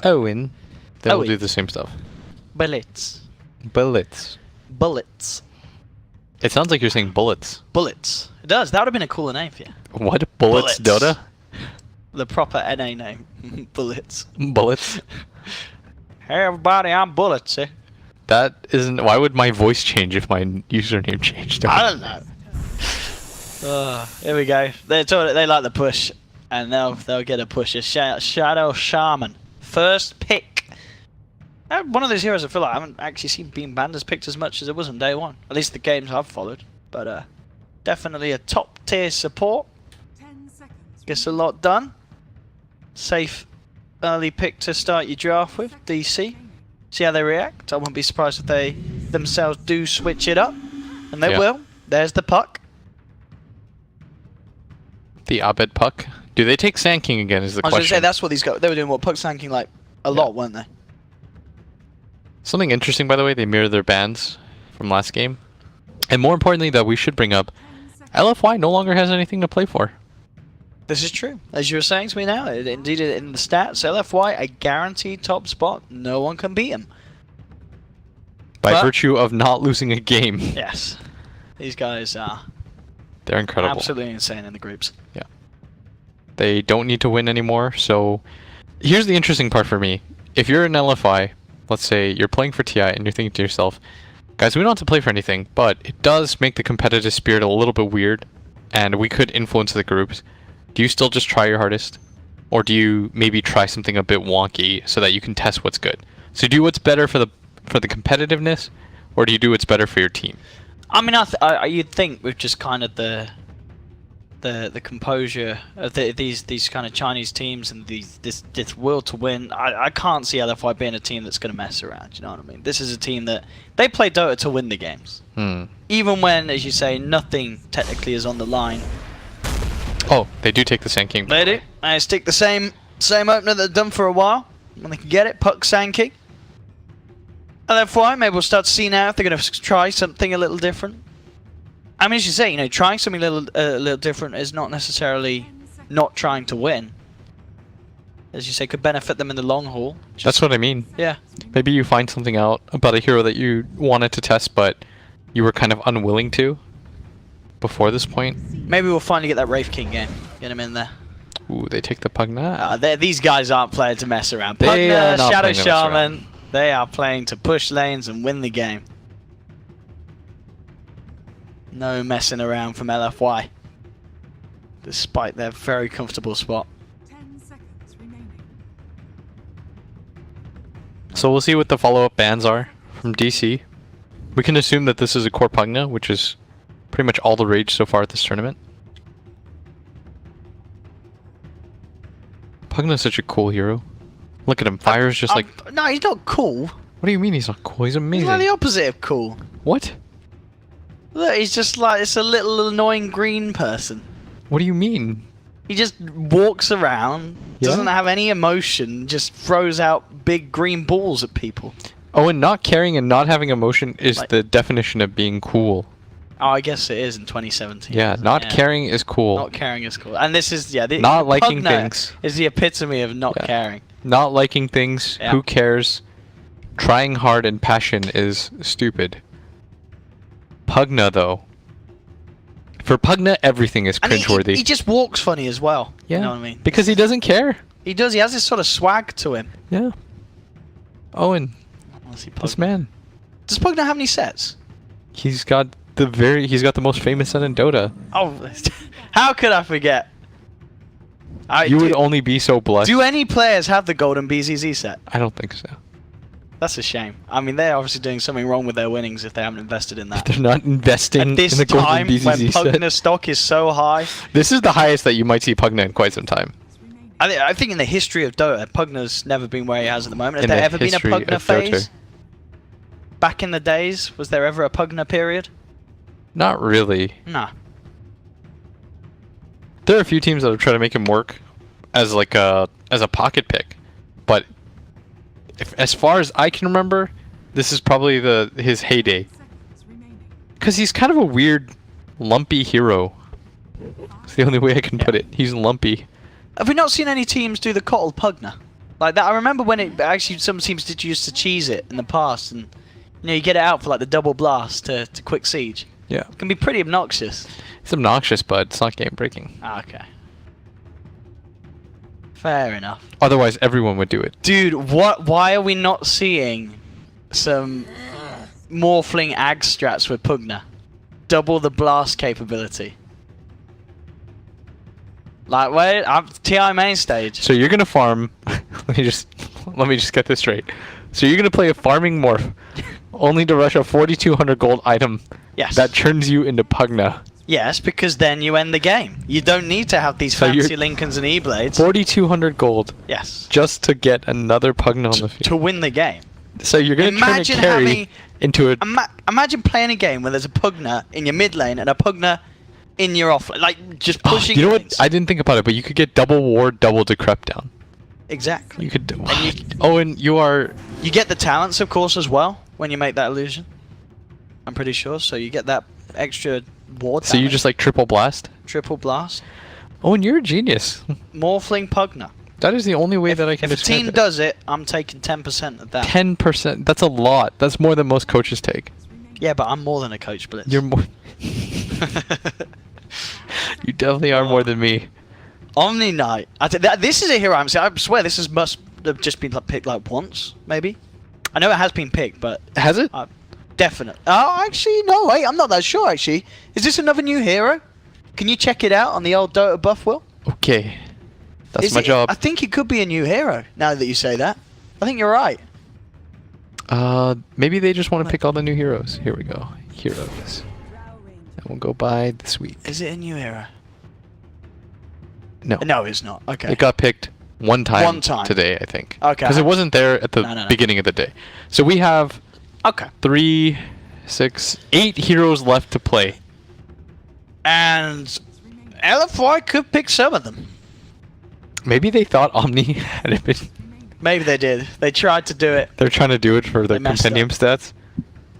Owen, they'll Owen. do the same stuff. Bullets. Bullets. Bullets. It sounds like you're saying bullets. Bullets. It does. That would have been a cooler name for you. What? Bullets, Dota? The proper NA name. Bullets. Bullets? Hey everybody, I'm Bullets. Eh? That isn't... Why would my voice change if my username changed? I don't know. Here we go. They like the push, and they'll get a push. Shadow Shaman. First pick. One of those heroes I feel like I haven't actually seen being banned as picked as much as it was on day one. At least the games I've followed. But definitely a top tier support. 10 seconds. Gets a lot done. Safe early pick to start your draft with. DC. See how they react. I wouldn't be surprised if they themselves do switch it up. And they will. There's the puck. The Abed puck. Do they take Sand King again is the I was going to question. say, that's what these guys... They were doing what? Puck sanking like a lot, weren't they? Something interesting, by the way, they mirror their bans from last game. And more importantly, that we should bring up, LFY no longer has anything to play for. This is true. As you were saying to me now, indeed in the stats, LFY, a guaranteed top spot. No one can beat him. By virtue of not losing a game. Yes. These guys are... They're incredible. Absolutely insane in the groups. Yeah. They don't need to win anymore, so... Here's the interesting part for me. If you're an LFI, let's say you're playing for TI and you're thinking to yourself, guys, we don't have to play for anything, but it does make the competitive spirit a little bit weird, and we could influence the groups. Do you still just try your hardest? Or do you maybe try something a bit wonky so that you can test what's good? So do what's better for the competitiveness, or do you do what's better for your team? I mean, you'd think with just kind of the composure of these kind of Chinese teams and this will to win, I can't see LFY being a team that's going to mess around. You know what I mean? This is a team that they play Dota to win the games, even when, as you say, nothing technically is on the line. Oh, they do take the Sand King. They do. They stick the same opener that they've done for a while when they can get it. Puck Sand King. LFY, maybe we'll start to see now if they're going to try something a little different. I mean, as you say, you know, trying something a little different is not necessarily not trying to win. As you say, could benefit them in the long haul. That's what I mean. Yeah. Maybe you find something out about a hero that you wanted to test, but you were kind of unwilling to before this point. Maybe we'll finally get that Wraith King game. Get him in there. Ooh, they take the Pugna. These guys aren't playing to mess around. They are Pugna, not Shadow playing to mess around. Shaman, they are playing to push lanes and win the game. No messing around from LFY. Despite their very comfortable spot. 10 seconds remaining. So we'll see what the follow-up bans are from DC. We can assume that this is a core Pugna, which is pretty much all the rage so far at this tournament. Pugna's such a cool hero. Look at him, fires just like... No, he's not cool. What do you mean he's not cool? He's amazing. He's like the opposite of cool. What? Look, he's just like, it's a little annoying green person. What do you mean? He just walks around, doesn't have any emotion, just throws out big green balls at people. Oh, and not caring and not having emotion is Like- the definition of being cool. Oh, I guess it is in 2017. Yeah, isn't it? not caring is cool. Not caring is cool. And this is, Not liking Pugna things. is the epitome of not caring. Not liking things, Yeah. who cares? Trying hard and passion is stupid. Pugna, though. For Pugna, everything is And cringeworthy. he just walks funny as well. Yeah, You know what I mean? because he doesn't care. He does. He has this sort of swag to him. Yeah. Owen, Honestly, this man. Does Pugna have any sets? He's got the most famous set in Dota. Oh, how could I forget? You would only be so blessed. Do any players have the golden BZZ set? I don't think so. That's a shame. I mean, they're obviously doing something wrong with their winnings if they haven't invested in that. They're not investing At this in the golden time, when BZZ Pugna set. stock is so high, This is the highest that you might see Pugna in quite some time. I think in the history of Dota, Pugna's never been where he has at the moment. Has In there the ever been a history Pugna of phase? Dota. Back in the days, was there ever a Pugna period? Not really. Nah. There are a few teams that have tried to make him work as like a pocket pick, but as far as I can remember, this is probably his heyday. Because he's kind of a weird, lumpy hero. It's the only way I can put it. He's lumpy. Have we not seen any teams do the Cottle Pugna? Like that, I remember when it actually some teams did used to cheese it in the past, and you get it out for like the double blast to quick siege. Yeah. It can be pretty obnoxious. It's obnoxious, but it's not game breaking. Okay. Fair enough. Otherwise, everyone would do it. Dude, why are we not seeing some Morphling ag strats with Pugna? Double the blast capability. Like, wait, I'm TI main stage. So you're gonna farm. let me just get this straight. So you're gonna play a farming morph, only to rush a 4,200 gold item. Yes. That turns you into Pugna. Yes, because then you end the game. You don't need to have these So fancy you're- Lincolns and E-Blades. 4,200 gold. Yes. Just to get another Pugna on the field. To win the game. So you're gonna Imagine turn a carry having- into a. Imagine playing a game where there's a Pugna in your mid lane and a Pugna in your off lane. Like, just Oh, pushing you know what? lanes. I didn't think about it, but you could get double ward, double decrep down. Exactly. You could. you- Oh, and you are. You get the talents, of course, as well when you make that illusion. I'm pretty sure. So you get that extra ward. So you damage. just like triple blast. triple blast. Oh, and you're a genius. Morphling Pugna. That is the only way that I can If a describe team it. does it, I'm taking 10% of that. 10%. That's a lot. That's more than most coaches take. Yeah, but I'm more than a coach, Blitz. You're more. You definitely are more than me. Omni Knight. This is a hero I'm saying. I swear this is must have just been picked like once, maybe. I know it has been picked, but Has it? definite. Oh, actually, no. Wait, I'm not that sure. Actually, is this another new hero? Can you check it out on the old Dota buff wheel? Okay. That's Is my it- job. I think it could be a new hero. Now that you say that, I think you're right. Maybe they just want to pick all the new heroes. Here we go. Heroes. And we'll go by this week. Is it a new hero? No. No, it's not. Okay. It got picked one time, One time. today, I think. Okay. Because it wasn't there at the No. beginning of the day. So we have Okay. 3, 6, 8 heroes left to play. And LFY could pick some of them. Maybe they thought Omni had been. Maybe they did. They tried to do it. They're trying to do it for the They messed compendium up. stats.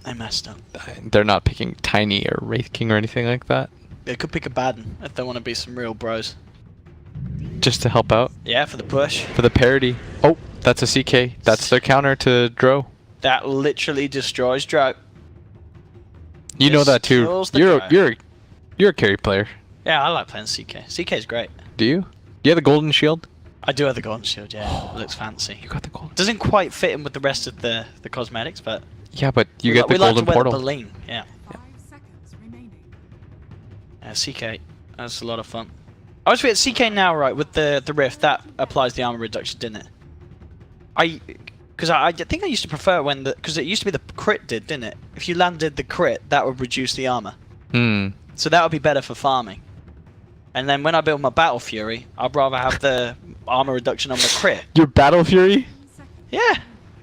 They messed up. They're not picking Tiny or Wraith King or anything like that. They could pick a bad one if they want to be some real bros. Just to help out. Yeah, for the push. For the parody. Oh, that's a CK. That's their counter to Dro. That literally destroys Drought. You know Just that too. kills the You're guy. you're a carry player. Yeah, I like playing CK. CK's great. Do you? You have the golden shield? I do have the golden shield, yeah. It looks fancy. You got the golden. Doesn't quite fit in with the rest of the cosmetics, but Yeah, but you we get li- the we golden like to wear portal. the bling. Yeah. 5 seconds remaining. CK. That's a lot of fun. I was with CK now, right? With the rift, that applies the armor reduction, didn't it? Because I think I used to prefer when because it used to be the crit didn't it? If you landed the crit, that would reduce the armor. Hmm. So that would be better for farming. And then when I build my Battle Fury, I'd rather have the armor reduction on the crit. Your Battle Fury? 10 seconds. Yeah,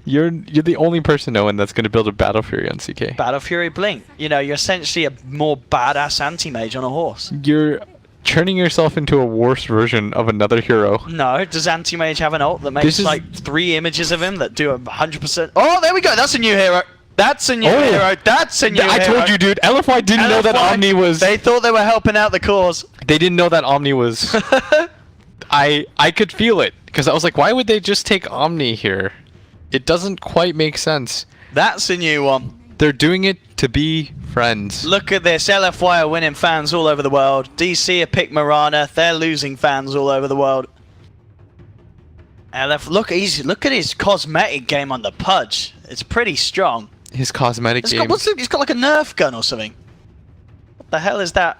You're the only person knowing that's going to build a Battle Fury on CK. Battle Fury Blink. You know, you're essentially a more badass anti-mage on a horse. You're turning yourself into a worse version of another hero. No, does anti-mage have an ult that makes This is- like 3 images of him that do 100%? Oh, there we go. That's a new hero. That's a new Oh. hero. That's a new I hero. told you, dude. LFY didn't know that LFY, Omni was. They thought they were helping out the cause. They didn't know that Omni was. I could feel it because I was like, why would they just take Omni here? It doesn't quite make sense. That's a new one. They're doing it to be friends. Look at this. LFY are winning fans all over the world. DC are picked Marana. They're losing fans all over the world. Look at his cosmetic game on the Pudge. It's pretty strong. His cosmetic He's game. got like a Nerf gun or something. What the hell is that?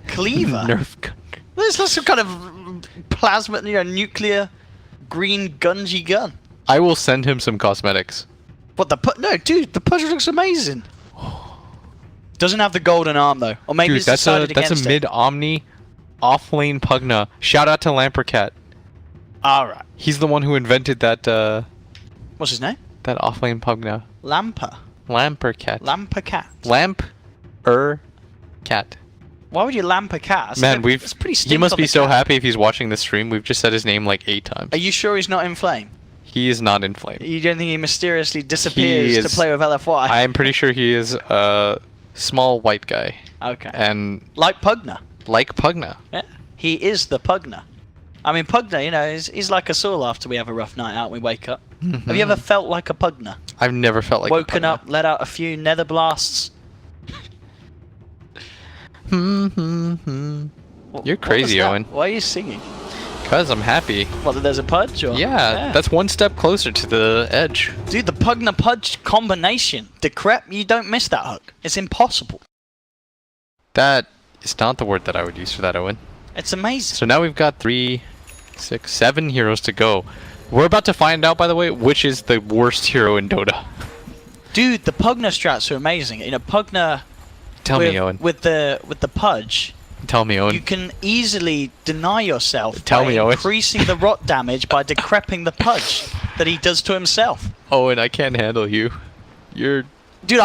Cleaver. Nerf gun. There's some kind of plasma, nuclear green gungy gun. I will send him some cosmetics. What no, dude, the Pudge looks amazing. Doesn't have the golden arm though, or maybe Dude, it's that's decided a against mid Omni, off lane Pugna. Shout out to Lampercat. All right. He's the one who invented that What's his name? that off lane Pugna. Lamper. Lampercat. Lampercat. Cat. Why would you lamp a cat? Man, It's pretty he must on be the so cat. happy if he's watching this stream. We've just said his name like 8 times. Are you sure he's not in flame? He is not in flame. You don't think he mysteriously disappears to is- play with LFY? I am pretty sure he is a small white guy. Okay. And Like Pugna. like Pugna. Yeah. He is the Pugna. I mean, Pugner, you know, he's like us all after we have a rough night out and we wake up. Have you ever felt like a Pugner? I've never felt like Woken a up, let out a few nether blasts. You're crazy, Owen. Why are you singing? Because I'm happy. What, that there's a Pudge? Or? Yeah, that's one step closer to the edge. Dude, the Pugner Pudge combination. Decrep, you don't miss that hook. It's impossible. That is not the word that I would use for that, Owen. It's amazing. So now we've got 3, 6, 7 heroes to go. We're about to find out, by the way, which is the worst hero in Dota. Dude, the Pugner strats are amazing. You know, Pugner... Tell me, Owen. With the Pudge... Tell me, Owen. You can easily deny yourself Tell by me, Owen. increasing the rot damage by decrepping the Pudge that he does to himself. Owen, I can't handle you. You're... Dude,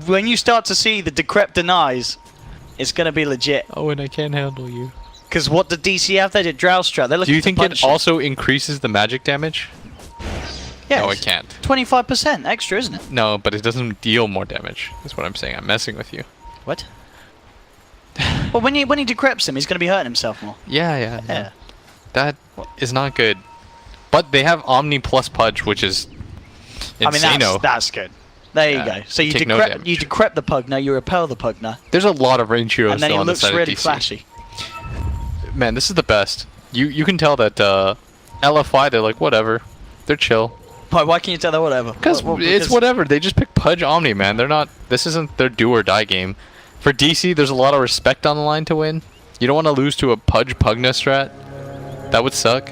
when you start to see the decrep denies, it's going to be legit. Owen, I can't handle you. Because what did DC have? They did Drow Strat. Do you think it also increases the magic damage? Yeah. No, it can't. 25% extra, isn't it? No, but it doesn't deal more damage. That's what I'm saying. I'm messing with you. What? Well, when he decreps him, he's going to be hurting himself more. Yeah. That is not good. But they have Omni plus Pudge, which is insane. I mean, that's good. There you go. So you decrep the Pugner, you repel the Pugner. There's a lot of range heroes and then still he on the looks side really of DC. flashy. Man, this is the best. You can tell that LFI, they're like, whatever. They're chill. Why can you tell that whatever? Because it's whatever. They just pick Pudge Omni, man. They're not... This isn't their do or die game. For DC, there's a lot of respect on the line to win. You don't want to lose to a Pudge Pugna strat. That would suck.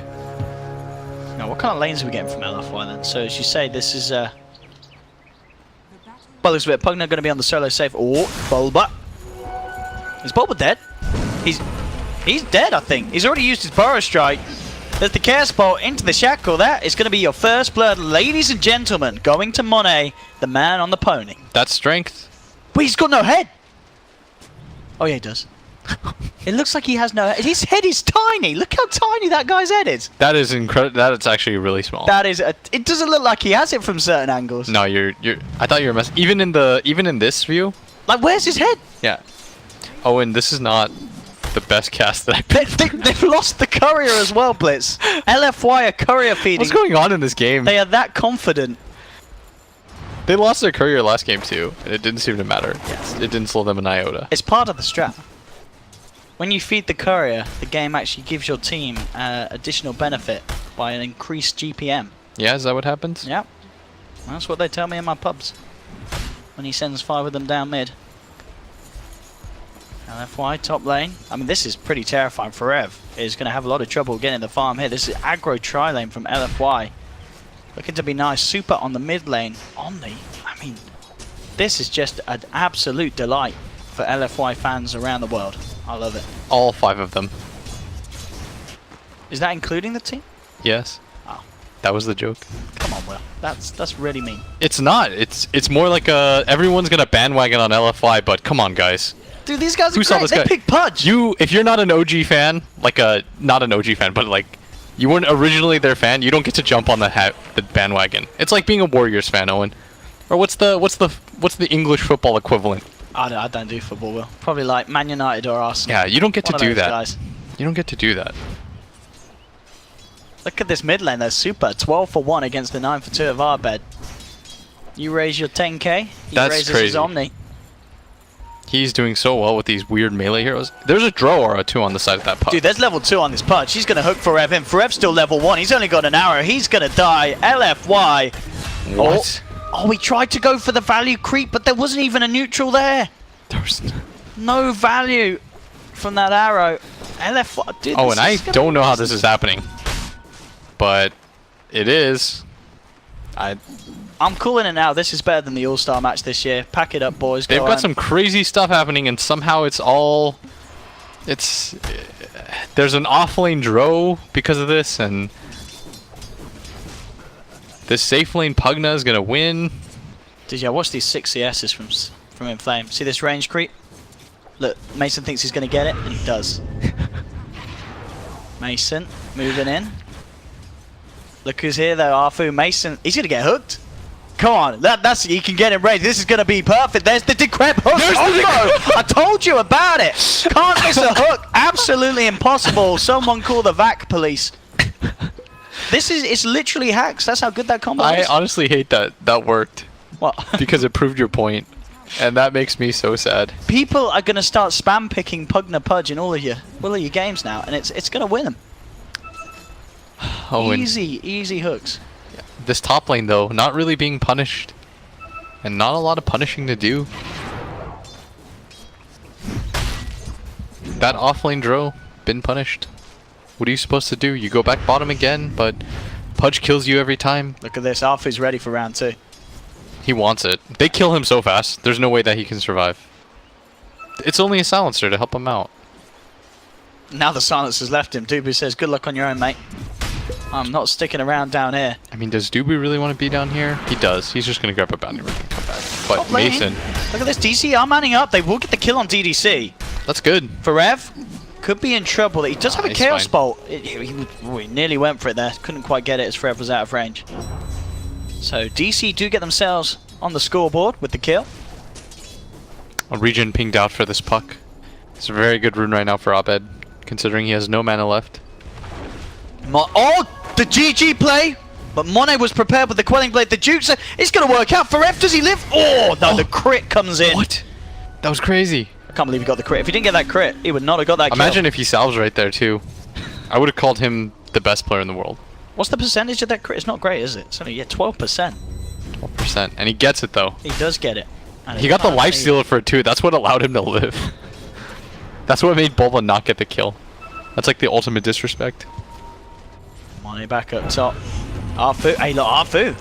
Now, what kind of lanes are we getting from LFY then? So, as you say, this is... Well, looks a bit Pugna going to be on the solo safe. Oh, Bulba. Is Bulba dead? He's dead, I think. He's already used his Burrow Strike. There's the Chaos Bolt into the Shackle. That is going to be your first blood, ladies and gentlemen. Going to Monet, the man on the pony. That's strength. But he's got no head. Oh, yeah, he does. It looks like he has no head. His head is tiny. Look how tiny that guy's head is. That is incredible. That is actually really small. That is. It doesn't look like he has it from certain angles. No, you're. I thought you were messing. Even in this view. Like, where's his head? Yeah. Oh, and this is not the best cast that I've been. They've lost the courier as well, Blitz. LFY are courier feeding. What's going on in this game? They are that confident. They lost their courier last game too, and it didn't seem to matter. It didn't slow them an iota. It's part of the strat. When you feed the courier, the game actually gives your team additional benefit by an increased GPM. Yeah, is that what happens? Yep. That's what they tell me in my pubs. When he sends 5 of them down mid. LFY top lane. I mean, this is pretty terrifying. Forev is going to have a lot of trouble getting the farm here. This is aggro tri-lane from LFY. Looking to be nice. Super on the mid lane. Omni. I mean, this is just an absolute delight for LFY fans around the world. I love it. All 5 of them. Is that including the team? Yes. Oh. That was the joke. Come on, Will. That's really mean. It's not. It's more like everyone's gonna bandwagon on LFY, but come on, guys. Dude, these guys are Who saw great. this guy? They pick Pudge. If you're not an OG fan, like not an OG fan, but like you weren't originally their fan, you don't get to jump on the bandwagon. It's like being a Warriors fan, Owen. Or what's the English football equivalent? I don't do football, Will. Probably like Man United or Arsenal. Yeah, you don't get to do that. Guys. You don't get to do that. Look at this mid lane, though. Super. 12 for 1 against the 9 for 2 of our bed. You raise your 10k. He That's raises crazy. his Omni. He's doing so well with these weird melee heroes. There's a Drow aura too on the side of that puck. Dude, there's level 2 on this Pudge. He's going to hook Forev in. Forev's still level 1. He's only got an arrow. He's going to die. LFY. What? Oh, we tried to go for the value creep, but there wasn't even a neutral there. There's no value from that arrow. LFY. Dude, and I don't know how this is happening. But it is. I'm calling it now. This is better than the All-Star match this year. Pack it up, boys. They've got some crazy stuff happening, and somehow it's all... There's an off-lane Drow because of this, and... This safe lane Pugna is going to win. Did you watch these 6 CSs from Inflame? See this range creep? Look, Mason thinks he's going to get it, and he does. Mason moving in. Look who's here though, Arfu. Mason, he's going to get hooked. Come on, that's you can get him ready. This is gonna be perfect. There's the decrep hook. I told you about it. Can't miss a hook. Absolutely impossible. Someone call the VAC police. It's literally hacks. That's how good that combo is. I honestly hate that worked. What? Because it proved your point. And that makes me so sad. People are gonna start spam picking Pugna Pudge in all of your games now, and it's gonna win them. Oh, Easy hooks. this top lane though, not really being punished. And not a lot of punishing to do. That offlane Dro, been punished. What are you supposed to do? You go back bottom again, but Pudge kills you every time. Look at this, Alpha's ready for round 2. He wants it. They kill him so fast, there's no way that he can survive. It's only a silencer to help him out. Now the silencer's left him. Newbee says, good luck on your own, mate. I'm not sticking around down here. I mean, does Newbee really want to be down here? He does. He's just going to grab a bounty ring and come back. But Top lane. Mason... Look at this, DC are manning up. They will get the kill on DDC. That's good. Forev could be in trouble. He does have a He's Chaos fine. Bolt. He nearly went for it there. Couldn't quite get it as Forev was out of range. So DC do get themselves on the scoreboard with the kill. A regen pinged out for this puck. It's a very good rune right now for Abed, considering he has no mana left. Oh, the GG play! But Monet was prepared with the Quelling Blade. The Duke said, it's going to work out. Forev, does he live? Oh, no, the crit comes in. What? That was crazy. I can't believe he got the crit. If he didn't get that crit, he would not have got that kill. Imagine if he salves right there, too. I would have called him the best player in the world. What's the percentage of that crit? It's not great, is it? It's only, 12%. 12%. And he gets it, though. He does get it. And He got the life stealer for it, too. That's what allowed him to live. That's what made Bulba not get the kill. That's like the ultimate disrespect. Monet back up top. Arfu, hey look, Arfu.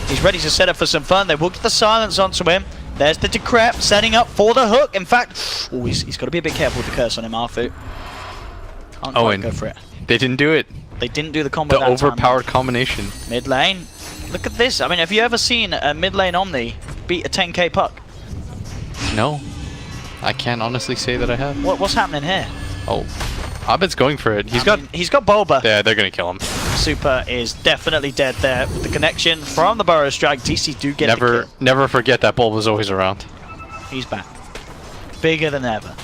He's ready to set up for some fun. They will get the silence onto him. There's the Decrep setting up for the hook. In fact, oh, he's got to be a bit careful with the curse on him, Arfu. Can't quite go for it. They didn't do it. They didn't do the combo The that overpowered combination. Mid lane. Look at this. I mean, have you ever seen a mid lane Omni beat a 10k puck? No. I can't honestly say that I have. What's happening here? Oh. Abed's going for it. He's got Bulba. Yeah, they're going to kill him. Super is definitely dead there with the connection from the Burrow Strike. DC do get the kill. Never forget that Bulba's always around. He's back. Bigger than ever.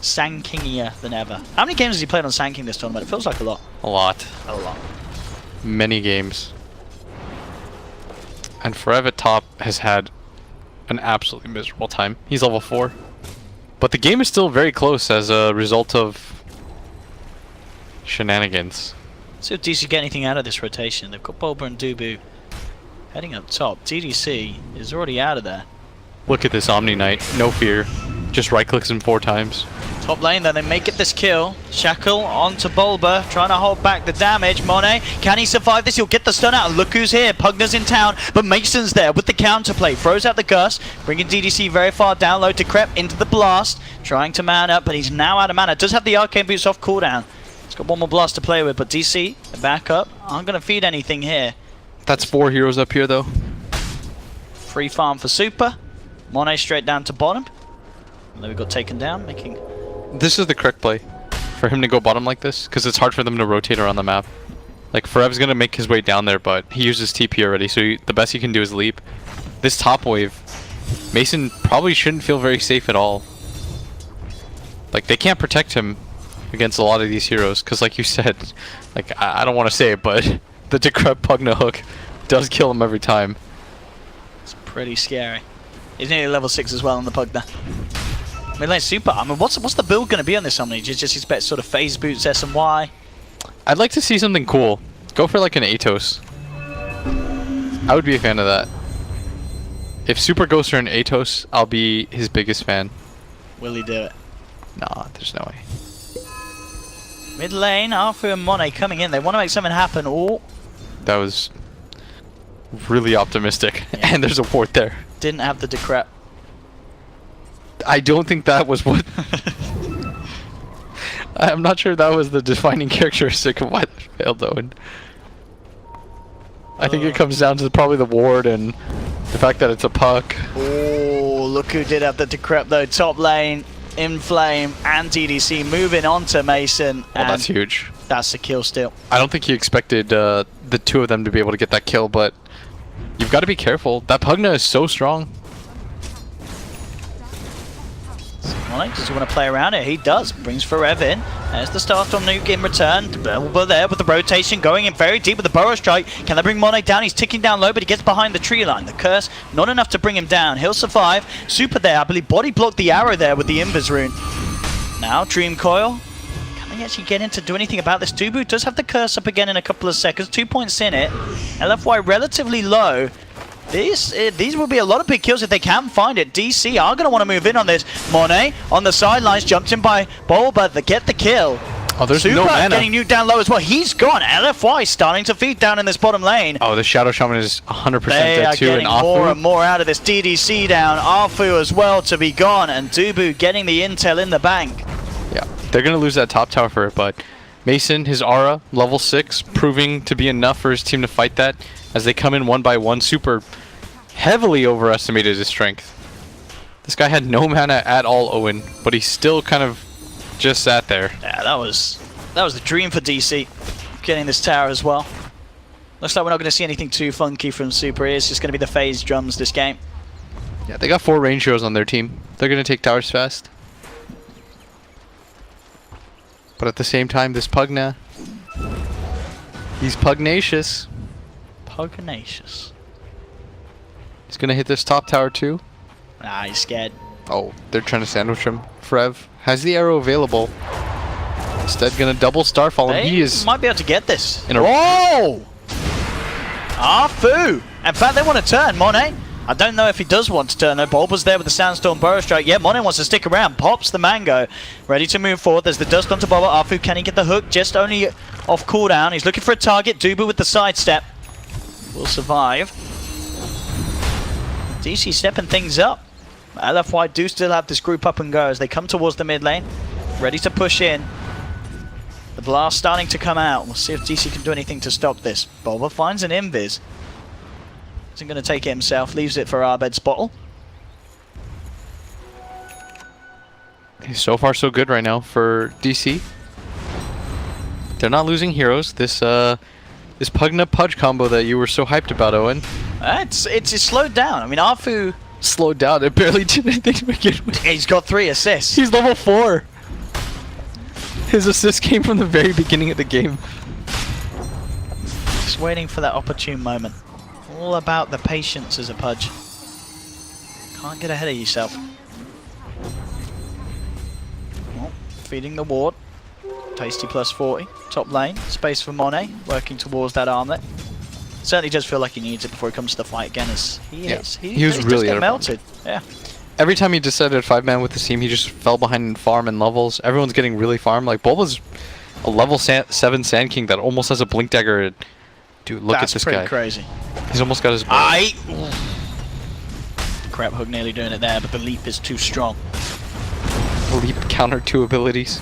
Sankingier than ever. How many games has he played on Sanking this tournament? It feels like a lot. A lot. A lot. Many games. And Forever Top has had an absolutely miserable time. He's level 4. But the game is still very close as a result of shenanigans. See if DC get anything out of this rotation. They've got Bulba and Dubu heading up top. DDC is already out of there. Look at this Omni Knight. No fear. Just right clicks him 4 times. Top lane then, they may get this kill. Shackle onto Bulba, trying to hold back the damage. Monet, can he survive this? He'll get the stun out. Look who's here. Pugna's in town, but Mason's there with the counterplay. Throws out the gust, bringing DDC very far down low to Crep into the blast. Trying to man up, but he's now out of mana. Does have the arcane boots off cooldown. He's got one more blast to play with, but DC, back up. Aren't going to feed anything here. That's 4 heroes up here though. Free farm for Super. Monet straight down to bottom. And then we got taken down, making... This is the correct play for him to go bottom like this, because it's hard for them to rotate around the map. Like, Forev's going to make his way down there, but he uses TP already, so the best he can do is leap. This top wave, Mason probably shouldn't feel very safe at all. Like, they can't protect him against a lot of these heroes, because like you said, like, I don't want to say it, but the Decrep Pugna hook does kill him every time. It's pretty scary. He's nearly level 6 as well on the Pugna. Mid lane Super. I mean, what's the build going to be on this Omni? Just expect sort of phase boots, SMY. I'd like to see something cool. Go for like an Atos. I would be a fan of that. If Super goes for an Atos, I'll be his biggest fan. Will he do it? Nah, there's no way. Mid lane, Arfu and Monet coming in. They want to make something happen. Oh, That was really optimistic. Yeah. And there's a ward there. didn't have the Decrep. I don't think that was what... I'm not sure that was the defining characteristic of why they failed though. And I think it comes down to probably the ward and the fact that it's a puck. Oh, look who did have the Decrep though. Top lane, Inflame and DDC moving on to Mason. Well, and that's huge. That's a kill still. I don't think he expected the 2 of them to be able to get that kill, but you've got to be careful. That Pugna is so strong. Monet, does he want to play around it? He does. Brings Forever in. There's the start on Nuke in return. Over there with the rotation going in very deep with the Burrow Strike. Can they bring Monet down? He's ticking down low, but he gets behind the tree line. The Curse, not enough to bring him down. He'll survive. Super there, I believe. Body blocked the arrow there with the Invis rune. Now, Dream Coil. Can they actually get in to do anything about this? Dubu does have the Curse up again in a couple of seconds. 2 points in it. LFY relatively low. These will be a lot of big kills if they can find it. DC are going to want to move in on this. Monet on the sidelines, jumped in by Bulba to get the kill. Oh, there's Super no mana. getting nuked down low as well. He's gone. LFY starting to feed down in this bottom lane. Oh, the Shadow Shaman is 100% They dead are too. getting And more Afu, and more out of this. DDC down. Afu as well to be gone. And Dubu getting the intel in the bank. yeah, they're going to lose that top tower for it, but Mason, his aura, level 6, proving to be enough for his team to fight that as they come in one by one. Super heavily overestimated his strength. This guy had no mana at all, Owen, but he still kind of just sat there. Yeah, that was the dream for DC, getting this tower as well. Looks like we're not going to see anything too funky from Super. It's just going to be the phase drums this game. Yeah, they got 4 range heroes on their team. They're going to take towers fast. But at the same time, this Pugna, he's pugnacious. Pugnacious. He's going to hit this top tower too. Nah, he's scared. Oh, they're trying to sandwich him. Frev has the arrow available. Instead, going to double Starfall, and They he is might be able to get this. in a... Whoa! Afu! In fact, they want to turn, Monet. I don't know if he does want to turn though. Bulba's there with the Sandstorm Burrow Strike. Yeah, Monet wants to stick around. Pops the Mango. Ready to move forward. There's the dust onto Bulba. Afu, can he get the hook? Just only off cooldown. He's looking for a target. Dubu with the sidestep. Will survive. DC stepping things up. LFY do still have this group up and go as they come towards the mid lane. Ready to push in. The blast starting to come out. We'll see if DC can do anything to stop this. Bulba finds an invis. Isn't going to take it himself. Leaves it for Arbed's bottle. So far, so good right now for DC. They're not losing heroes. This Pugna Pudge combo that you were so hyped about, Owen. It's slowed down. I mean, Afu... Slowed down. It barely did anything to begin with. He's got 3 assists. He's level 4. His assist came from the very beginning of the game. Just waiting for that opportune moment. All about the patience as a Pudge. Can't get ahead of yourself. Well, feeding the ward. Tasty plus 40. Top lane. Space for Monet. Working towards that armlet. Certainly does feel like he needs it before he comes to the fight again, as he is. He was really just out of melted. Yeah. Every time he decided 5-man with the team, he just fell behind in farm and levels. Everyone's getting really farmed. Like, Bulba's a level 7 Sand King that almost has a Blink Dagger. Dude, look at this guy. That's pretty crazy. He's almost got his... Crap hook nearly doing it there, but the leap is too strong. leap counter 2 abilities.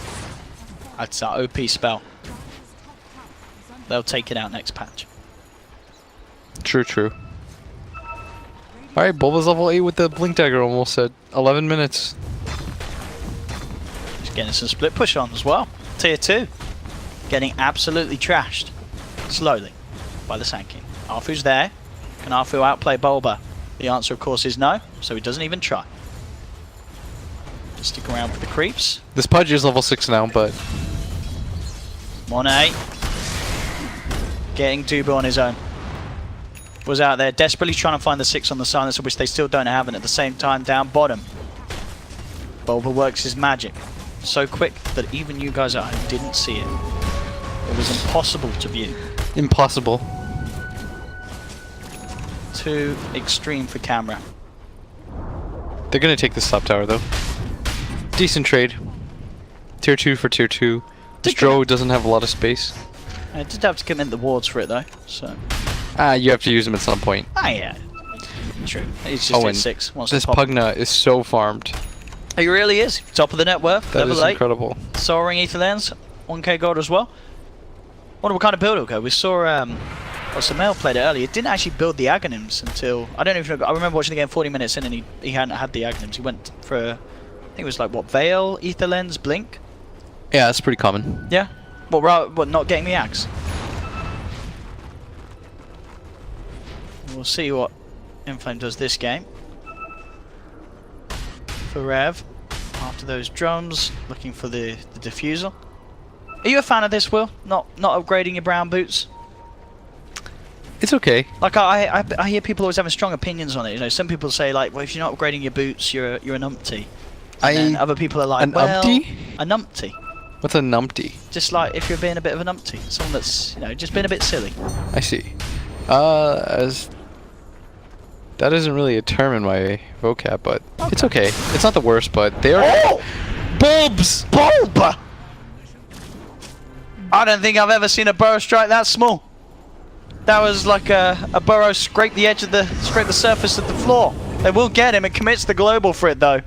That's our OP spell. They'll take it out next patch. True, true. Alright, Bulba's level 8 with the Blink Dagger almost at 11 minutes. He's getting some split push on as well. Tier 2. Getting absolutely trashed. Slowly. By the Sand King. Afu's there. Can Afu outplay Bulba? The answer of course is no, so he doesn't even try. Just stick around for the creeps. This Pudge is level 6 now, but... Monet. Getting Dubu on his own. Was out there desperately trying to find the 6 on the silencer, which they still don't have, and at the same time down bottom. Bulba works his magic so quick that even you guys at home didn't see it. It was impossible to view. Impossible. Too extreme for camera. They're gonna take this top tower though. Decent trade. Tier 2 for tier 2. This Dro doesn't have a lot of space. I did have to commit the wards for it though, so... You have to use them at some point. Ah, yeah. True. He's just at 6. This Pugna is so farmed. He really is. Top of the net worth. That level is 8. incredible. Soaring Ether Lens. 1k gold as well. Wonder what kind of build it'll go. We saw... Samel played it earlier. He didn't actually build the Aghanims until... I don't even know... I remember watching the game 40 minutes in and he hadn't had the Aghanims. He went for... I think it was like, what? Veil, Ether Lens, Blink? Yeah, that's pretty common. Yeah. What, not getting the axe? We'll see what Inflame does this game. For Rev, after those drums, looking for the diffusal. Are you a fan of this, Will? Not upgrading your brown boots? It's okay. Like I hear people always having strong opinions on it. You know, some people say like, well, if you're not upgrading your boots, you're an umpty. And then other people are like, an well, umpty? a numpty. What's a numpty? Just like if you're being a bit of a numpty, someone that's, you know, just being a bit silly. I see. As that isn't really a term in my vocab, but it's okay. It's not the worst, but they are bulbs. Bulb. I don't think I've ever seen a burrow strike that small. That was like a burrow scrape the surface of the floor. They will get him. It commits the global for it though.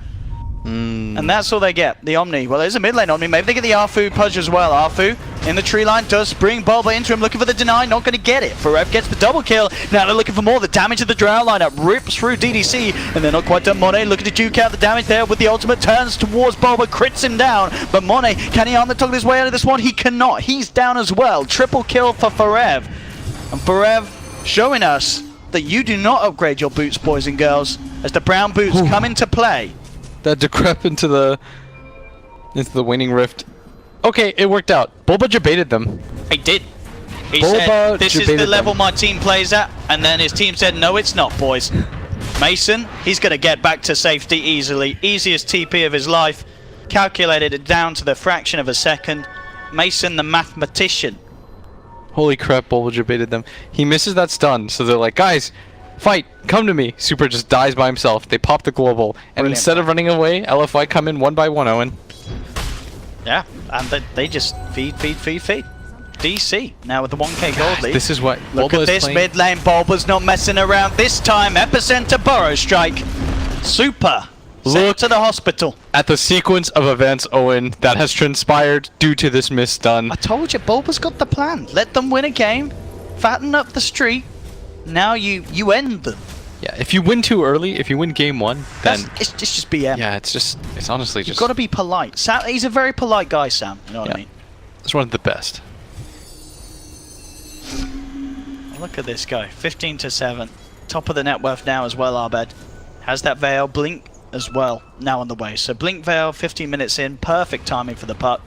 And that's all they get. The Omni. Well, there's a mid lane Omni. Maybe they get the Arfu Pudge as well. Arfu in the tree line does bring Bulba into him, looking for the deny. Not going to get it. Forev gets the double kill. Now they're looking for more. The damage of the Drow lineup rips through DDC, and they're not quite done. Monet looking to duke out the damage there with the ultimate. Turns towards Bulba, crits him down. But Monet, can he arm the toggle his way out of this one? He cannot. He's down as well. Triple kill for Forev. And Forev showing us that you do not upgrade your boots, boys and girls, as the brown boots come into play. That decrep into the waning rift. Okay, it worked out. Bulba baited them. He did. He Bulba said, this is the debated level them. my team plays at, and then his team said, no, it's not, boys. Mason, he's going to get back to safety easily. Easiest TP of his life. Calculated it down to the fraction of a second. Mason, the mathematician. Holy crap, Bulba baited them. He misses that stun, so they're like, guys, fight, come to me. Super just dies by himself. They pop the global, and Brilliant. instead of running away, LFI come in 1 by 1, Owen. Yeah, and they just feed. DC, now with the 1k gold lead. This is what Look Bulba at is this playing. mid lane. Bulba's not messing around this time. Epicenter burrow strike. Super. Look Sent to the hospital. at the sequence of events, Owen, that has transpired due to this miss stun. I told you, Bulba's got the plan. Let them win a game. Fatten up the streak. Now you end them. Yeah, if you win too early, if you win game 1, then It's just BM. yeah, it's honestly You've just got to be polite. Sam, he's a very polite guy, Sam. You know what I mean? it's one of the best. Look at this guy. 15-7. Top of the net worth now as well, Arbed. Has that Veil. Blink as well. Now on the way. So Blink Veil, 15 minutes in. Perfect timing for the puck.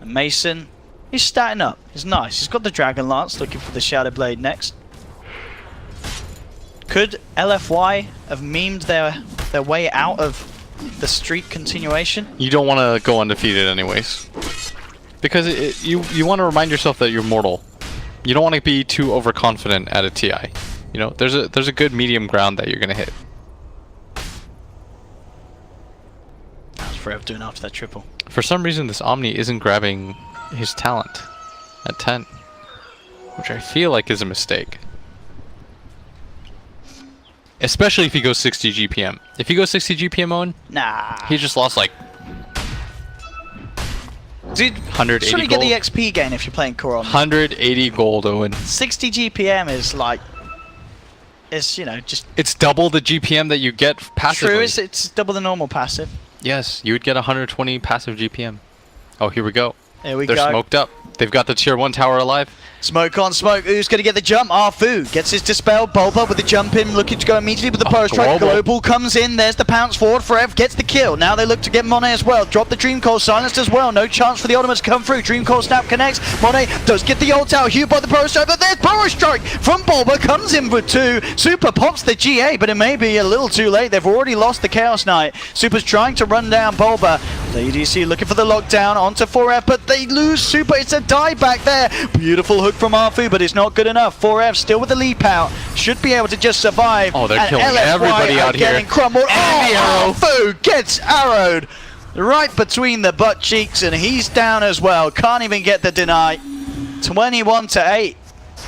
And Mason, he's starting up. He's nice. He's got the Dragon Lance. Looking for the Shadow Blade next. Could LFY have memed their way out of the streak continuation? You don't want to go undefeated anyways. Because you want to remind yourself that you're mortal. You don't want to be too overconfident at a TI. You know, there's a good medium ground that you're going to hit. How's Forever doing after that triple? For some reason, this Omni isn't grabbing his talent at 10. Which I feel like is a mistake. Especially if he goes 60 GPM. If he goes 60 GPM, Owen, Nah. he just lost like Dude, 180 surely gold. get the XP gain if you're playing Core on. 180 gold, Owen. 60 GPM is like, it's, you know, just It's double the GPM that you get passively. true. It's double the normal passive. Yes, you would get 120 passive GPM. Oh, here we go. There we They're go. smoked up. They've got the tier 1 tower alive. Smoke on smoke. Who's going to get the jump? Arfu gets his dispel. Bulba with the jump in, looking to go immediately with the burrow strike. Global comes in. There's the pounce forward. Forev gets the kill. Now they look to get Monet as well. Drop the Dream Coil, silenced as well. No chance for the ultimate to come through. Dream Coil snap connects. Monet does get the ult out. Hugh by the burrow strike, but there's burrow strike from Bulba. Comes in for 2. Super pops the GA, but it may be a little too late. They've already lost the Chaos Knight. Super's trying to run down Bulba. The EDC looking for the lockdown onto Forev, but they lose Super. It's a die back there. Beautiful hook from Arfu, but it's not good enough. Forev still with the leap out. Should be able to just survive. Oh, they're And killing LFY everybody are out here. getting crumbled. And the arrow. Arfu gets arrowed right between the butt cheeks, and he's down as well. Can't even get the deny. 21-8.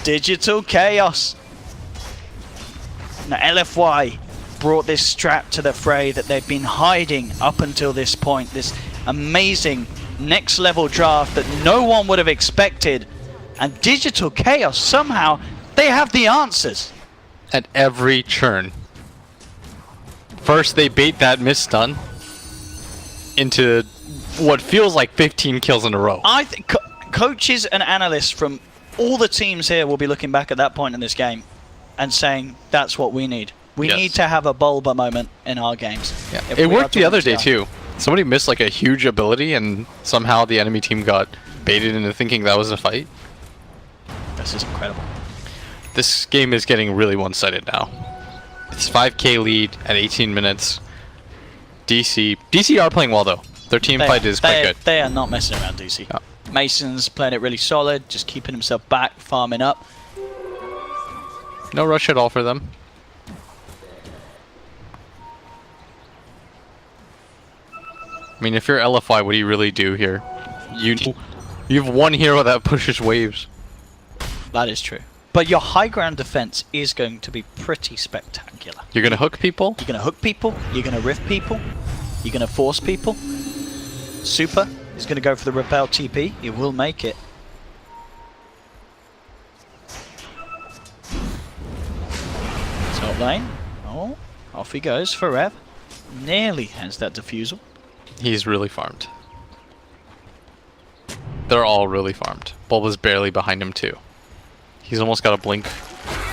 Digital Chaos. Now LFY brought this strap to the fray that they've been hiding up until this point. This amazing next level draft that no one would have expected. And Digital Chaos, somehow, they have the answers. At every churn. First, they bait that miss stun into what feels like 15 kills in a row. I think coaches and analysts from all the teams here will be looking back at that point in this game and saying that's what we need. We Yes. need to have a Bulba moment in our games. Yeah. if It we are worked to the win other day TI. too. Somebody missed like a huge ability and somehow the enemy team got baited into thinking that was a fight. This is incredible. This game is getting really one-sided now. It's 5k lead at 18 minutes. DC are playing well though. Their team fight is quite good. They are not messing around, DC. Yeah. Mason's playing it really solid, just keeping himself back, farming up. No rush at all for them. I mean, if you're LFI, what do you really do here? You have one hero that pushes waves. That is true. But your high ground defense is going to be pretty spectacular. You're gonna hook people. You're going to hook people, you're going to rift people, you're going to force people. Super is going to go for the repel TP. He will make it. Top lane. Oh, off he goes for Rev. Nearly has that defusal. He's really farmed. They're all really farmed. Bulba's barely behind him too. He's almost got a blink.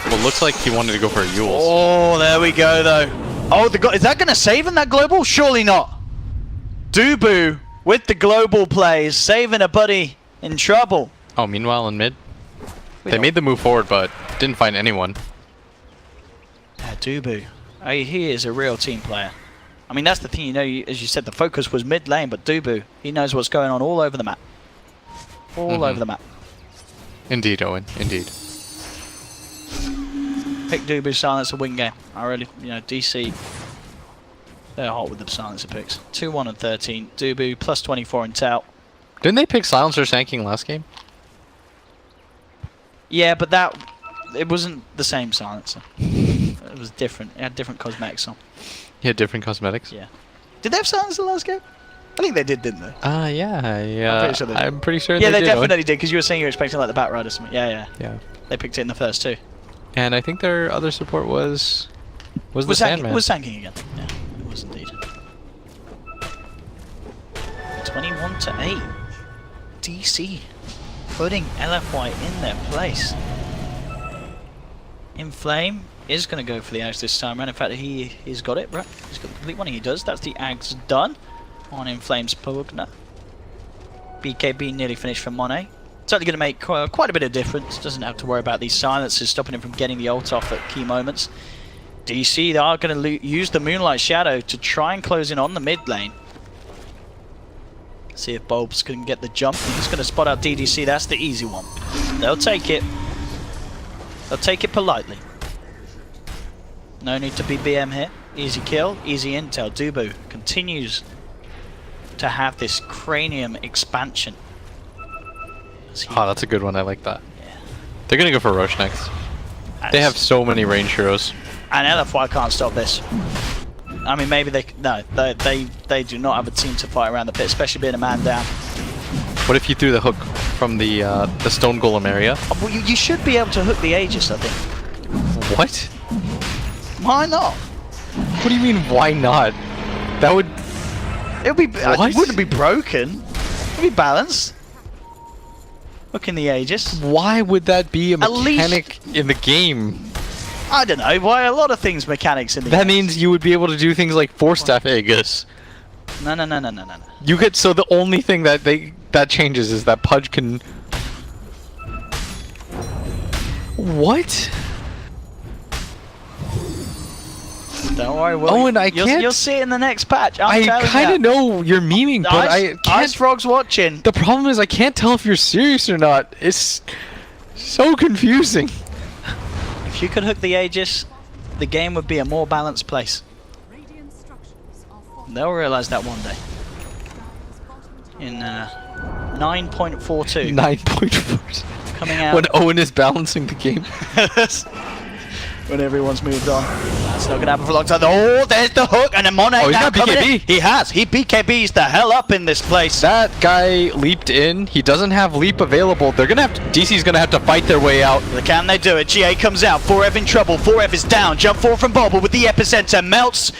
Well, looks like he wanted to go for a Yules. Oh, there we go though. Oh, is that going to save him, that global? Surely not. Dubu with the global plays, saving a buddy in trouble. Oh, meanwhile in mid, they made the move forward, but didn't find anyone. Yeah, Dubu. He is a real team player. I mean, that's the thing, you know, as you said, the focus was mid lane, but Dubu, he knows what's going on all over the map. All over the map. Indeed, Owen. Indeed. Pick Dubu Silencer win game. I really, you know, DC, they're hot with the Silencer picks. 2-1 and 13. Dubu plus 24 in tout. Didn't they pick Silencer Sanking last game? Yeah, but it wasn't the same Silencer. It was different. It had different cosmetics on. He had different cosmetics. Yeah. Did they have Silencer last game? I think they did, didn't they? Yeah. I'm pretty sure they did. I'm pretty sure Yeah, they they did. definitely did, because you were saying you were expecting like the Batrider or something. Yeah. Yeah. They picked it in the first two. And I think their other support was the Sandman. Was Sanking again. Yeah, it was indeed. 21 to 8. DC putting LFY in their place. Inflame is going to go for the Axe this time around. In fact, he's got it, right? He's got the complete one. He does. That's the Axe done on Inflame's Pugna. BKB nearly finished for Monet. Certainly going to make quite a bit of difference. Doesn't have to worry about these silences stopping him from getting the ult off at key moments. DC, they are going to use the Moonlight Shadow to try and close in on the mid lane. See if Bulbs can get the jump. He's going to spot out DDC. That's the easy one. They'll take it. They'll take it politely. No need to be BM here. Easy kill, easy intel. Dubu continues to have this cranium expansion. Oh, that's a good one. I like that. Yeah. They're gonna go for Roche next. They have so many range heroes. And LFY can't stop this. I mean, maybe they do not have a team to fight around the pit, especially being a man down. What if you threw the hook from the Stone Golem area? Well, you should be able to hook the Aegis, I think. What? Why not? What do you mean, why not? That would... It would be. What? It wouldn't be broken. It would be balanced. Hooking the Aegis. Why would that be a At least- mechanic in the game? I don't know. Why a lot of things mechanics in the That game. means you would be able to do things like Force Staff Aegis. No. You get... So the only thing that changes is that Pudge can... What? Don't worry, Will. Owen, I you'll, can't- You'll see it in the next patch. I kind of know you're memeing, but I Ice can't... Frog's watching. The problem is I can't tell if you're serious or not. It's so confusing. If you could hook the Aegis, the game would be a more balanced place. Radiant structures are falling. They'll realise that one day. In 9.42 9.4. coming out. When Owen is balancing the game. When everyone's moved on. That's not going to happen for a long time. Oh, there's the hook, and a Monet Oh, he's now got coming in. BKB. He has. He BKBs the hell up in this place. That guy leaped in. He doesn't have leap available. They're gonna have to, DC's gonna have to fight their way out. Can they do it? GA comes out. 4F in trouble. 4F is down. Jump forward from Bobble with the epicenter. Melts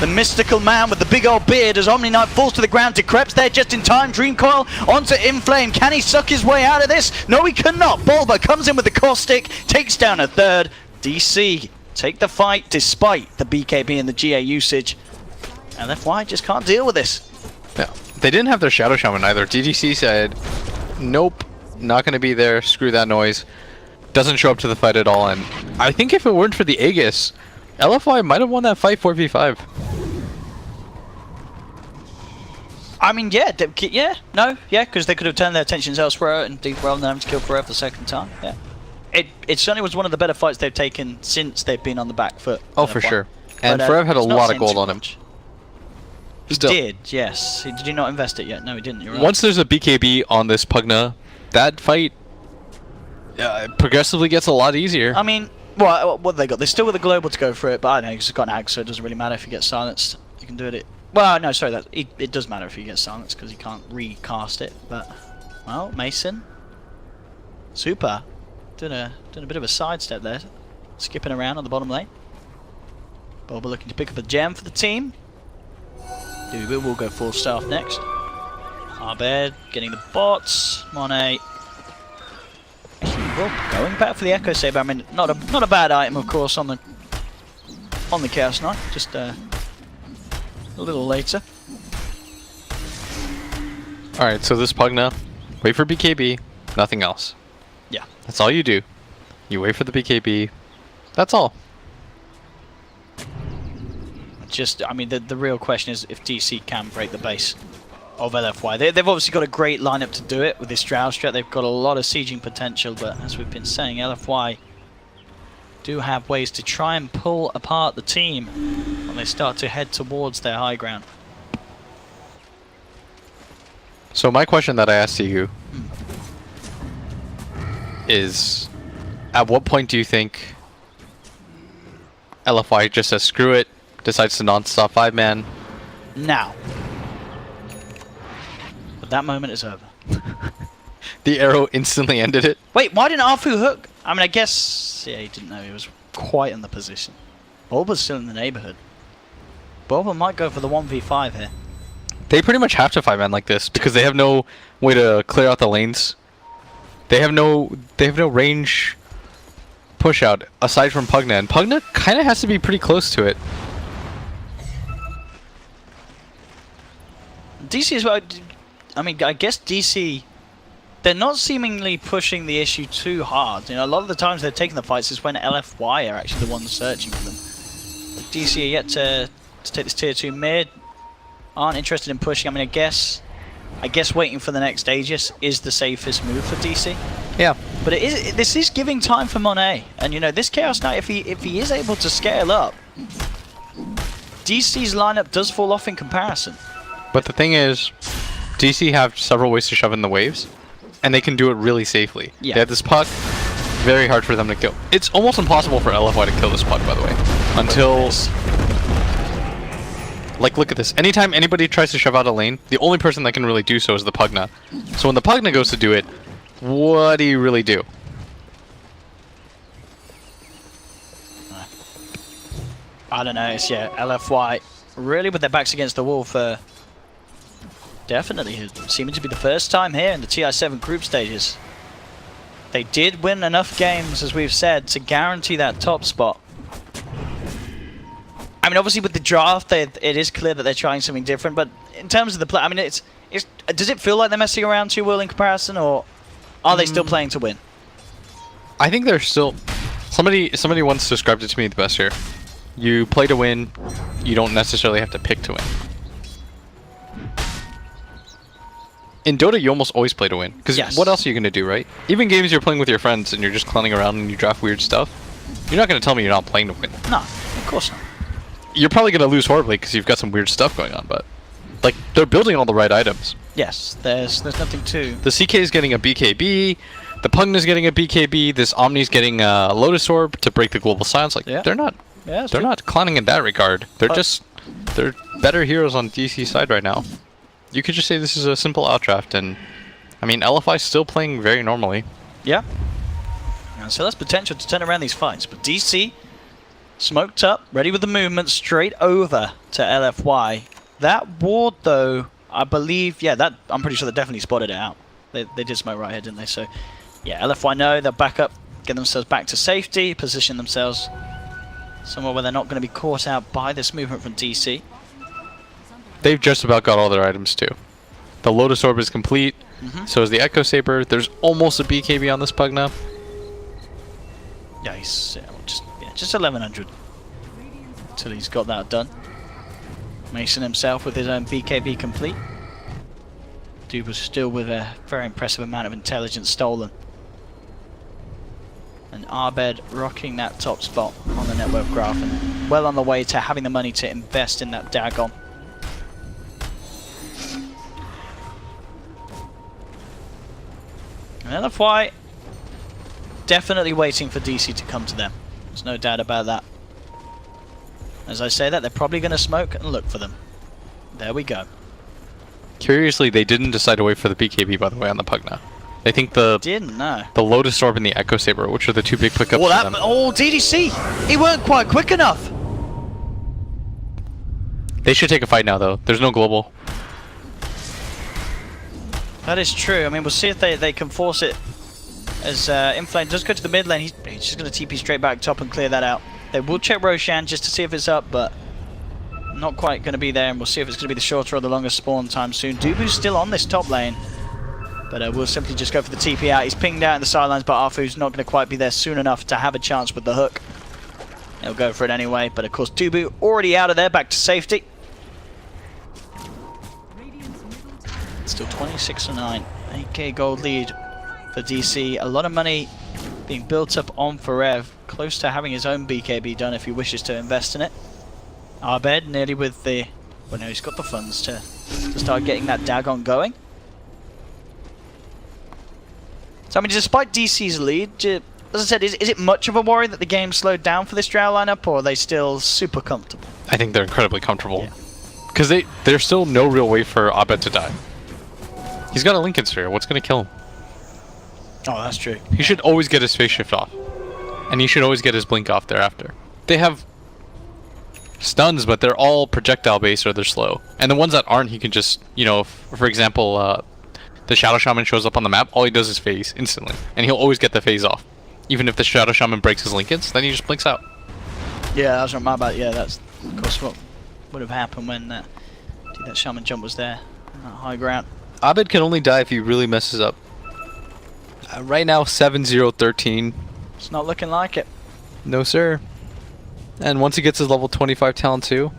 the mystical man with the big old beard as Omni Knight falls to the ground. Decreps there just in time. Dream Coil onto Inflame. Can he suck his way out of this? No, he cannot. Bulba comes in with the caustic. Takes down a third. DC take the fight despite the BKB and the GA usage. LFY just can't deal with this. Yeah. They didn't have their Shadow Shaman either. DDC said, nope, not going to be there, screw that noise. Doesn't show up to the fight at all, and I think if it weren't for the Aegis, LFY might have won that fight 4v5. I mean, yeah, because they could have turned their attentions elsewhere and did well enough to kill Forever the second time. Yeah, it certainly was one of the better fights they've taken since they've been on the back foot. Oh, for sure. And Forever had a lot of gold on him. He did, yes. Did he not invest it yet? No, he didn't. You're right. Once there's a BKB on this Pugna, that fight progressively gets a lot easier. I mean, what have they got? They're still with the global to go for it, but I don't know, he's got an ag, so it doesn't really matter if he gets silenced. You can do it. Well, no, sorry, it does matter if he gets silenced because he can't recast it. But well, Mason, super, doing a bit of a sidestep there, skipping around on the bottom lane. Boba looking to pick up a gem for the team. Newbee will go full staff next. Arbed getting the bots. Monet. Well, going back for the Echo Saber. I mean, not a bad item, of course, on the Chaos Knight. Just a little later. All right, so this Pugna, wait for BKB, nothing else. Yeah, that's all you do. You wait for the BKB. That's all. Just, I mean, the real question is if DC can break the base of LFY. They've obviously got a great lineup to do it with this Drow strat. They've got a lot of sieging potential, but as we've been saying, LFY do have ways to try and pull apart the team when they start to head towards their high ground. So my question that I asked to you is, at what point do you think LFY just says screw it, decides to non-stop 5-man? Now. But that moment is over. The arrow instantly ended it. Wait, why didn't Arfu hook? I mean, I guess, yeah, he didn't know he was quite in the position. Boba's still in the neighborhood. Boba might go for the 1v5 here. They pretty much have to 5-man like this because they have no way to clear out the lanes. They have no range push out aside from Pugna, and Pugna kind of has to be pretty close to it. DC as well. I mean, I guess DC, they're not seemingly pushing the issue too hard. You know, a lot of the times they're taking the fights is when LFY are actually the ones searching for them. But DC are yet to take this tier 2 mid. Aren't interested in pushing. I mean, I guess waiting for the next Aegis is the safest move for DC. Yeah. But this is giving time for Monet, and you know, this Chaos Knight, if he is able to scale up, DC's lineup does fall off in comparison. But the thing is, DC have several ways to shove in the waves, and they can do it really safely. Yeah. They have this puck, very hard for them to kill. It's almost impossible for LFY to kill this puck, by the way, until... Like, look at this. Anytime anybody tries to shove out a lane, the only person that can really do so is the Pugna. So when the Pugna goes to do it, what do you really do? I don't know. It's, yeah, LFY really with their backs against the wall for definitely seeming to be the first time here in the TI7 group stages. They did win enough games, as we've said, to guarantee that top spot. I mean, obviously with the draft, it is clear that they're trying something different, but in terms of the play, I mean, does it feel like they're messing around too well in comparison, or are they still playing to win? I think they're still... Somebody once described it to me the best here. You play to win, you don't necessarily have to pick to win. In Dota, you almost always play to win, because what else are you going to do, right? Even games you're playing with your friends and you're just clowning around and you draft weird stuff, you're not going to tell me you're not playing to win. No, of course not. You're probably going to lose horribly because you've got some weird stuff going on, but like they're building all the right items. Yes, there's nothing to... The CK is getting a BKB, the Pugna's getting a BKB, this Omni's getting a Lotus Orb to break the global silence. Like they're not clowning in that regard. They're better heroes on DC's side right now. You could just say this is a simple outdraft, and I mean LFI's still playing very normally. Yeah. And so that's potential to turn around these fights, but DC smoked up, ready with the movement straight over to LFY. That ward, though, I believe, yeah, I'm pretty sure they definitely spotted it out. They did smoke right here, didn't they? So, yeah, LFY know they'll back up get themselves back to safety, position themselves somewhere where they're not going to be caught out by this movement from DC. They've just about got all their items too. The Lotus Orb is complete. So is the Echo Saber. There's almost a BKB on this pug now. Yeah, he's just 1100 until he's got that done. Mason himself with his own BKB complete. Dude was still with a very impressive amount of intelligence stolen. And Arbed rocking that top spot on the network graph and well on the way to having the money to invest in that Dagon. And LFY definitely waiting for DC to come to them. There's no doubt about that. As I say that, they're probably going to smoke and look for them. There we go. Curiously, they didn't decide to wait for the BKB, by the way, on the Pugna. They think the Lotus Orb and the Echo Saber, which are the two big pickups for them. Oh, DDC! He weren't quite quick enough! They should take a fight now, though. There's no global. That is true. I mean, we'll see if they can force it. As Inflame does go to the mid lane, he's just going to TP straight back top and clear that out. They will check Roshan just to see if it's up, but not quite going to be there, and we'll see if it's going to be the shorter or the longer spawn time soon. Dubu's still on this top lane, but we'll simply just go for the TP out. He's pinged out in the sidelines, but Arfu's not going to quite be there soon enough to have a chance with the hook. He'll go for it anyway, but of course Dubu already out of there, back to safety. Still 26-9, 8k gold lead for DC. A lot of money being built up on Forev, close to having his own BKB done if he wishes to invest in it. Arbed nearly with the... well, no, he's got the funds to start getting that Dagon going. So, I mean, despite DC's lead, as I said, is it much of a worry that the game slowed down for this Drow lineup, or are they still super comfortable? I think they're incredibly comfortable. Because there's still no real way for Abed to die. He's got a Lincoln Sphere. What's going to kill him? Oh, that's true. He should always get his phase shift off. And he should always get his blink off thereafter. They have stuns, but they're all projectile based or they're slow. And the ones that aren't, he can just, you know, for example, the Shadow Shaman shows up on the map, all he does is phase instantly. And he'll always get the phase off. Even if the Shadow Shaman breaks his Lincolns, then he just blinks out. Yeah, that's what I'm about. Yeah, that's of course what would have happened when that Shaman jump was there on that high ground. Abed can only die if he really messes up. Right now, 7-0-13. It's not looking like it. No, sir. And once he gets his level 25 talent too.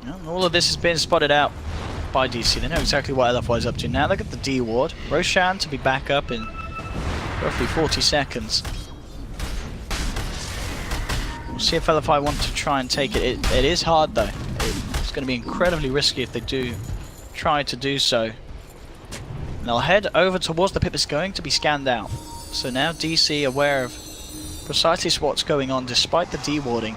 Well, all of this has been spotted out by DC. They know exactly what LFY is up to now. Look at the D ward. Roshan to be back up in roughly 40 seconds. We'll see if LFI want to try and take it. It is hard though. It's going to be incredibly risky if they do try to do so. And they'll head over towards the pip. It's going to be scanned out. So now DC aware of precisely what's going on despite the D-warding.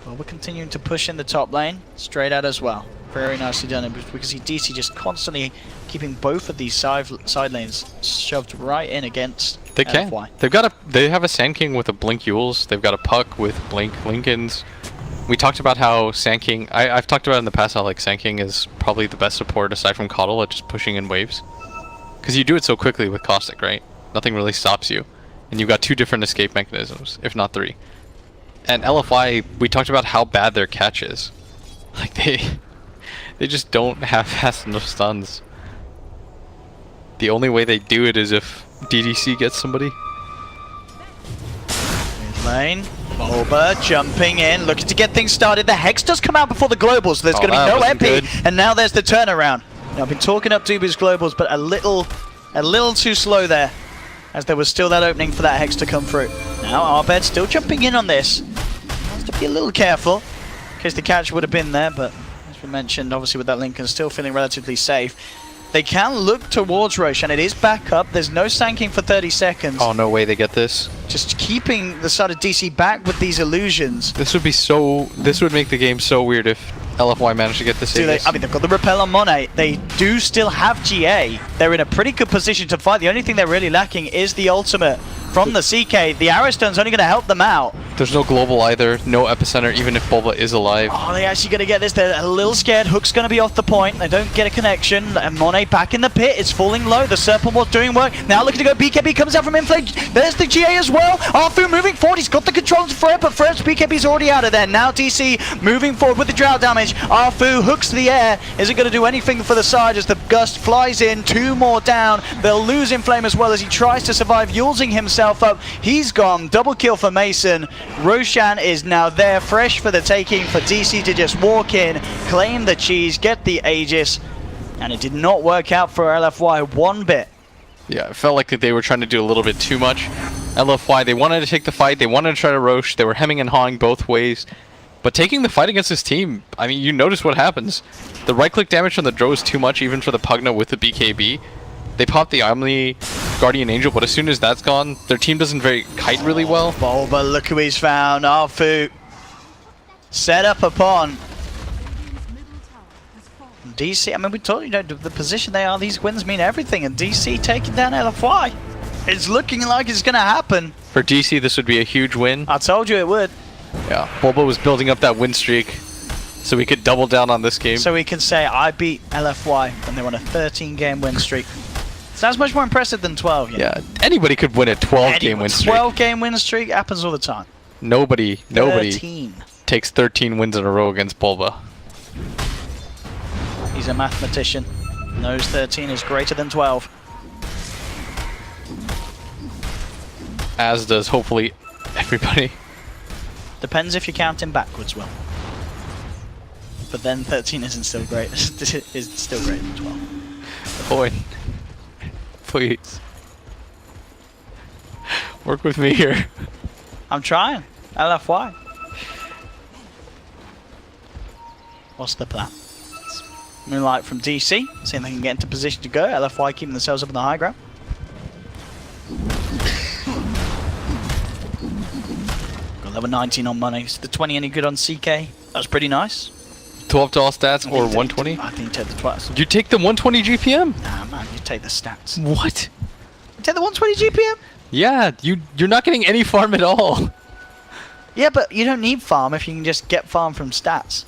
Well, we're continuing to push in the top lane, straight out as well. Very nicely done. We can see DC just constantly keeping both of these side lanes shoved right in against They can. LFY. They have a Sand King with a Blink Yules. They've got a Puck with Blink Lincolns. We talked about how Sand King... I've talked about in the past how like Sand King is probably the best support aside from Coddle at just pushing in waves. Because you do it so quickly with Caustic, right? Nothing really stops you. And you've got 2 different escape mechanisms, if not 3. And LFI, we talked about how bad their catch is. Like they just don't have fast enough stuns. The only way they do it is if DDC gets somebody. Mid lane, Boba jumping in, looking to get things started. The Hex does come out before the globals, so there's going to be no MP. And now there's the turnaround. Now, I've been talking up Dubu's globals, but a little too slow there, as there was still that opening for that Hex to come through. Now Arbed still jumping in on this. Has to be a little careful, in case the catch would have been there, but as we mentioned, obviously with that Lincoln still feeling relatively safe. They can look towards Roshan. It is back up. There's no sanking for 30 seconds. Oh, no way they get this. Just keeping the side of DC back with these illusions. This would be so... This would make the game so weird if LFY managed to get this. I mean, they've got the repel on Monet. They do still have GA. They're in a pretty good position to fight. The only thing they're really lacking is the ultimate from the CK. The arrow stun's only going to help them out. There's no global either, no epicenter, even if Bulba is alive. Oh, they're actually going to get this. They're a little scared. Hook's going to be off the point. They don't get a connection. And Monet back in the pit. It's falling low. The Serpent was doing work. Now looking to go. BKB comes out from Inflame. There's the GA as well. Arfu moving forward. He's got the controls for it, but first BKB's already out of there. Now DC moving forward with the drought damage. Arfu hooks the air. Isn't going to do anything for the side as the gust flies in. 2 more down. They'll lose Inflame as well as he tries to survive, using himself up. He's gone. Double kill for Mason. Roshan is now there, fresh for the taking, for DC to just walk in, claim the cheese, get the Aegis, and it did not work out for LFY one bit. Yeah, it felt like they were trying to do a little bit too much. LFY, they wanted to take the fight, they wanted to try to Roche, they were hemming and hawing both ways. But taking the fight against this team, I mean, you notice what happens. The right-click damage on the Drow is too much, even for the Pugna with the BKB. They pop the Omni Guardian Angel, but as soon as that's gone, their team doesn't kite really well. Bulba, look who he's found. Arfu set up upon DC. I mean, we told you, the position they are, these wins mean everything, and DC taking down LFY. It's looking like it's going to happen. For DC, this would be a huge win. I told you it would. Yeah, Bulba was building up that win streak, so we could double down on this game. So we can say, I beat LFY when they were on a 13-game win streak. Sounds much more impressive than 12, you know? Yeah, anybody could win a 12-game win streak. 12-game win streak happens all the time. Nobody 13. takes 13 wins in a row against Bulba. He's a mathematician. Knows 13 is greater than 12. As does, hopefully, everybody. Depends if you're counting backwards, Will. But then 13 isn't still great. Is still greater than 12. Boy. Please. Work with me here. I'm trying. LFY. What's the plan? Moonlight from DC. See if they can get into position to go. LFY keeping themselves up on the high ground. Got level 19 on money. Is the 20 any good on CK? That was pretty nice. 12 to all stats or 120? I think you take the twice. You take the 120 GPM? Nah, man, you take the stats. What? You take the 120 GPM? Yeah, you're not getting any farm at all. Yeah, but you don't need farm if you can just get farm from stats.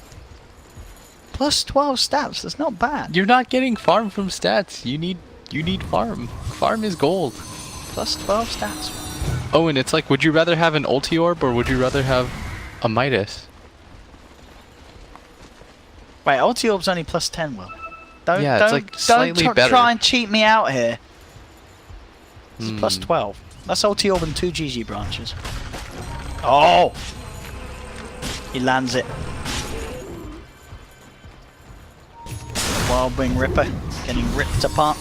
Plus 12 stats, that's not bad. You're not getting farm from stats. You need farm. Farm is gold. Plus 12 stats. Oh, and it's like, would you rather have an ulti orb or would you rather have a Midas? Wait, ulti orb's only plus 10, Will. Yeah, it's like slightly better. Try and cheat me out here. It's Hmm. plus 12. That's ulti orb and 2 GG branches. Oh! He lands it. Wild Wing Ripper getting ripped apart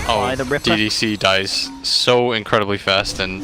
by the Ripper. DDC dies so incredibly fast, and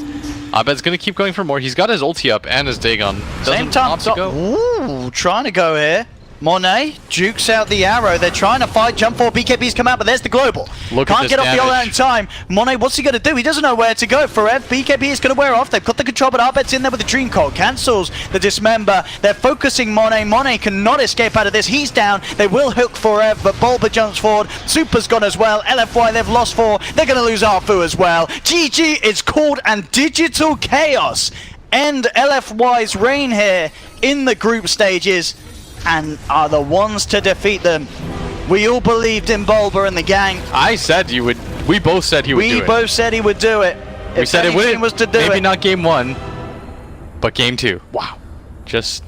Abed's gonna keep going for more. He's got his ulti up and his Dagon. Same time. To go. Ooh, trying to go here. Monet jukes out the arrow. They're trying to fight. Jump forward. BKB's come out, but there's the global. Look at Can't this get off the all out in damage. time. Monet, what's he going to do? He doesn't know where to go. Forever, BKB is going to wear off. They've got the control, but Arbet's in there with the Dream Coil. Cancels the Dismember. They're focusing Monet. Monet cannot escape out of this. He's down. They will hook Forever, but Bulba jumps forward. Super's gone as well. LFY, they've lost 4. They're going to lose Arfu as well. GG is called, and Digital Chaos end LFY's reign here in the group stages, and are the ones to defeat them. We all believed in Bulba and the gang. I said you would. We both said he would do it. We both said he would do it. We said it wouldn't. Was to do maybe it. not game 1, but game 2. Wow. Just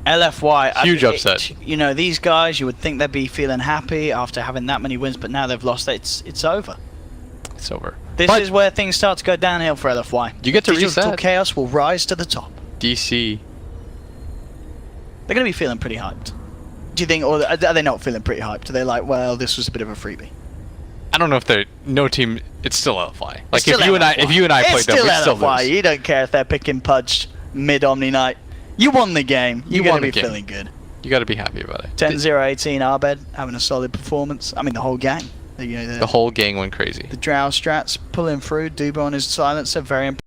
LFY. huge upset. You know, these guys, you would think they'd be feeling happy after having that many wins, but now they've lost. It's over. It's over. This But is where things start to go downhill for LFY. You get to Digital reset. Chaos will rise to the top. DC. They're going to be feeling pretty hyped. Do you think, or are they not feeling pretty hyped? Are they like, well, this was a bit of a freebie? I don't know if they're no team. It's still LFI. Like It's still if you LFY. and I It's played them, still we'd still LFY. lose. You don't care if they're picking Pudge mid Omni Night. You won the game. You're won going to the be game. feeling good. You got to be happy about it. 10-0-18 Arbed having a solid performance. I mean, the whole gang. The whole gang went crazy. The Drow strats pulling through. Dubo on his silencer, very impressive.